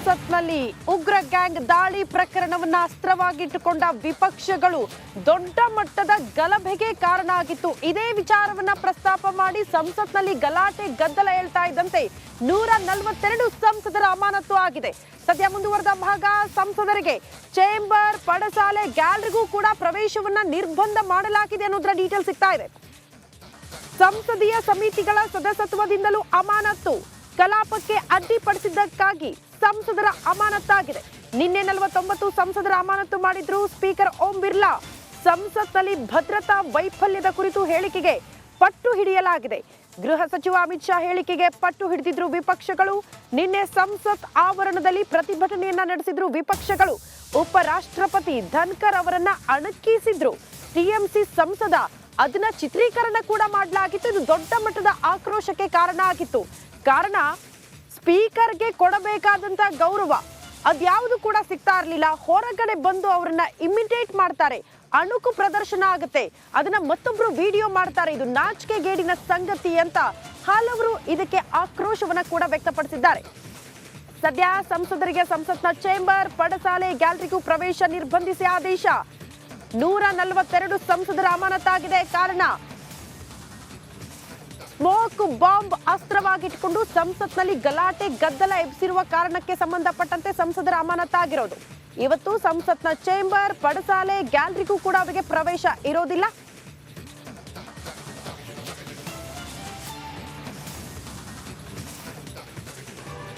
ಸಂಸತ್ನಲ್ಲಿ ಉಗ್ರ ಗ್ಯಾಂಗ್ ದಾಳಿ ಪ್ರಕರಣವನ್ನ ಅಸ್ತ್ರವಾಗಿಟ್ಟುಕೊಂಡ ವಿಪಕ್ಷಗಳು ದೊಡ್ಡ ಮಟ್ಟದ ಗಲಭೆಗೆ ಕಾರಣ ಆಗಿತ್ತು. ಇದೇ ವಿಚಾರವನ್ನ ಪ್ರಸ್ತಾಪ ಮಾಡಿ ಸಂಸತ್ನಲ್ಲಿ ಗಲಾಟೆ ಗದ್ದಲ ಹೇಳ್ತಾ ಇದ್ದಂತೆ 142 ಸಂಸದರ ಅಮಾನತು ಆಗಿದೆ. ಸದ್ಯ ಮುಂದುವರೆದ ಭಾಗ ಸಂಸದರಿಗೆ ಚೇಂಬರ್, ಪಡಸಾಲೆ, ಗ್ಯಾಲರಿಗೂ ಕೂಡ ಪ್ರವೇಶವನ್ನ ನಿರ್ಬಂಧ ಮಾಡಲಾಗಿದೆ ಅನ್ನೋದರ ಡೀಟೇಲ್ ಸಿಗ್ತಾ ಇದೆ. ಸಂಸದೀಯ ಸಮಿತಿಗಳ ಸದಸ್ಯತ್ವದಿಂದಲೂ ಅಮಾನತು, ಕಲಾಪಕ್ಕೆ ಅಡ್ಡಿಪಡಿಸಿದ್ದಕ್ಕಾಗಿ ಸಂಸದರ ಅಮಾನತಾಗಿದೆ. ನಿನ್ನೆ 49 ಸಂಸದರ ಅಮಾನತು ಮಾಡಿದ್ರು ಸ್ಪೀಕರ್ ಓಂ ಬಿರ್ಲಾ. ಸಂಸತ್ನಲ್ಲಿ ಭದ್ರತಾ ವೈಫಲ್ಯದ ಕುರಿತು ಹೇಳಿಕೆಗೆ ಪಟ್ಟು ಹಿಡಿಯಲಾಗಿದೆ. ಗೃಹ ಸಚಿವ ಅಮಿತ್ ಶಾ ಹೇಳಿಕೆಗೆ ಪಟ್ಟು ಹಿಡಿದಿದ್ರು ವಿಪಕ್ಷಗಳು. ನಿನ್ನೆ ಸಂಸತ್ ಆವರಣದಲ್ಲಿ ಪ್ರತಿಭಟನೆಯನ್ನ ನಡೆಸಿದ್ರು ವಿಪಕ್ಷಗಳು. ಉಪರಾಷ್ಟ್ರಪತಿ ಧನ್ಕರ್ ಅವರನ್ನ ಅಣಕಿಸಿದ್ರು ಟಿಎಂಸಿ ಸಂಸದ. ಅದನ್ನ ಚಿತ್ರೀಕರಣ ಕೂಡ ಮಾಡಲಾಗಿತ್ತು. ಇದು ದೊಡ್ಡ ಮಟ್ಟದ ಆಕ್ರೋಶಕ್ಕೆ ಕಾರಣ ಆಗಿತ್ತು. ಕಾರಣ ಸ್ಪೀಕರ್ಗೆ ಕೊಡಬೇಕಾದಂತ ಗೌರವ ಅದ್ಯಾವುದು ಕೂಡ ಸಿಗ್ತಾ ಇರಲಿಲ್ಲ. ಹೊರಗಡೆ ಬಂದು ಅವರನ್ನ ಇಮಿಟೇಟ್ ಮಾಡ್ತಾರೆ, ಅಣುಕು ಪ್ರದರ್ಶನ ಆಗುತ್ತೆ, ಅದನ್ನ ಮತ್ತೊಬ್ರು ವಿಡಿಯೋ ಮಾಡ್ತಾರೆ. ಇದು ನಾಚಿಕೆಗೇಡಿನ ಸಂಗತಿ ಅಂತ ಹಲವರು ಇದಕ್ಕೆ ಆಕ್ರೋಶವನ್ನ ಕೂಡ ವ್ಯಕ್ತಪಡಿಸಿದ್ದಾರೆ. ಸದ್ಯ ಸಂಸದರಿಗೆ ಸಂಸತ್ನ ಚೇಂಬರ್, ಪಡಸಾಲೆ, ಗ್ಯಾಲರಿಗೂ ಪ್ರವೇಶ ನಿರ್ಬಂಧಿಸಿ ಆದೇಶ. 142 ಸಂಸದರ ಅಮಾನತಾಗಿದೆ. ಕಾರಣ ಸ್ಮೋಕ್ ಬಾಂಬ್ ಅಸ್ತ್ರವಾಗಿಟ್ಟುಕೊಂಡು ಸಂಸತ್ನಲ್ಲಿ ಗಲಾಟೆ ಗದ್ದಲ ಎಬ್ಬಿಸಿರುವ ಕಾರಣಕ್ಕೆ ಸಂಬಂಧಪಟ್ಟಂತೆ ಸಂಸದರ ಅಮಾನತಾಗಿರೋದು. ಇವತ್ತು ಸಂಸತ್ನ ಚೇಂಬರ್, ಪಡಸಾಲೆ, ಗ್ಯಾಲರಿಗೂ ಕೂಡ ಅವರಿಗೆ ಪ್ರವೇಶ ಇರೋದಿಲ್ಲ.